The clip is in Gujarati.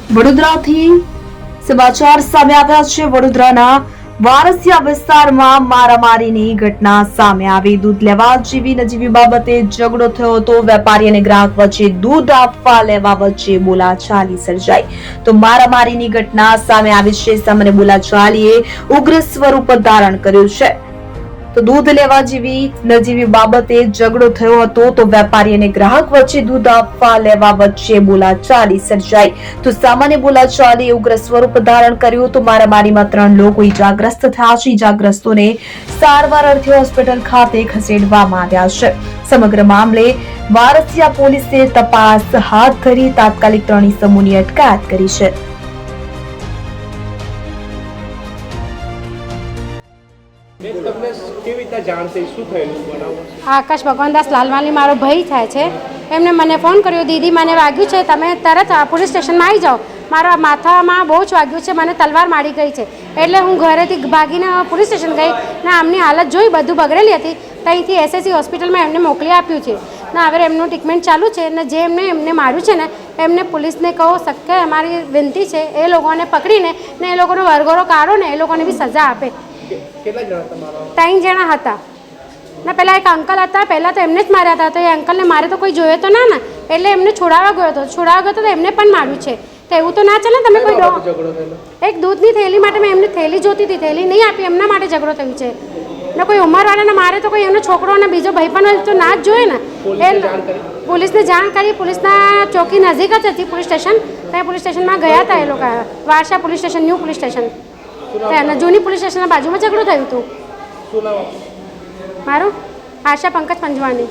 વડોદરાથી સમાચાર સામે આવ્યા છે। વડોદરાના વારસિયા વિસ્તારમાં મારામારીની ઘટના સામે આવી। દૂધ લેવા જેવી નજીવી બાબતે ઝઘડો થયો હતો। વેપારી અને ગ્રાહક વચ્ચે દૂધ આપવા લેવા વચ્ચે બોલાચાલી સર્જાઈ તો મારામારીની ઘટના સામે આવી છે। સામાન્ય બોલાચાલીએ ઉગ્ર સ્વરૂપ ધારણ કર્યું છે। તો દૂધ લેવા જેવી નજીવી બાબતે ઝઘડો થયો હતો તો વેપારી અને ગ્રાહક વચ્ચે દૂધ આપવા લેવા વચ્ચે બોલાચાલી સર્જાઈ તો સામાન્ય બોલાચાલીએ ઉગ્ર સ્વરૂપ ધારણ કર્યું તો મારામારીમાં 3 લોકો ઈજાગ્રસ્ત થયા છે। ઈજાગ્રસ્તોને સારવાર અર્થે હોસ્પિટલ ખાતે ખસેડવામાં આવ્યા છે। સમગ્ર મામલે વારસિયા પોલીસે તપાસ હાથ ધરી તાત્કાલિક 3 ઇસમોની અટકાયત કરી છે। આકાશ ભગવાનદાસ લાલવાણી મારો ભાઈ થાય છે। એમને મને ફોન કર્યો, દીદી મને વાગ્યું છે, તમે તરત પોલીસ સ્ટેશનમાં આવી જાઓ। મારા માથામાં બહુ જ વાગ્યું છે, મને તલવાર મારી ગઈ છે। એટલે હું ઘરેથી ભાગીને પોલીસ સ્ટેશન ગઈ ને આમની હાલત જોઈ, બધું બગડેલી હતી। ત્યાંથી એસએસસી હોસ્પિટલમાં એમને મોકલી આપ્યું છે ને હવે એમનું ટ્રીટમેન્ટ ચાલુ છે ને જે એમને માર્યું છે ને એમને પોલીસને કહો શકે, અમારી વિનંતી છે એ લોકોને પકડીને ને એ લોકોનો વરઘોડો કાઢો ને એ લોકોને બી સજા આપે। 3 જણા હતા ને પેલા એક અંકલ હતા, પહેલાં તો એમને જ માર્યા હતા તો એ અંકલને મારે તો કોઈ જોયો તો ના ને એટલે એમને છોડાવવા ગયો હતો તો એમને પણ માર્યું છે। તો એવું તો ના ચાલે। તમે કોઈ એક દૂધની થેલી માટે મેં એમને થેલી જોતી હતી, થેલી નહીં આપી, એમના માટે ઝઘડો થયો છે ને કોઈ ઉંમરવાળાને મારે તો કોઈ એમનો છોકરો અને બીજો ભાઈ પણ તો ના જ જોઈએ ને। એ પોલીસને જાણ કરી, પોલીસના ચોકી નજીક જ હતી પોલીસ સ્ટેશન, ત્યાં પોલીસ સ્ટેશનમાં ગયા હતા એ લોકો, વારસા police station, new police station, ત્યાં જૂની પોલીસ સ્ટેશનના બાજુમાં ઝઘડો થયું હતું। મારું આશા પંકજ પંજવાણી।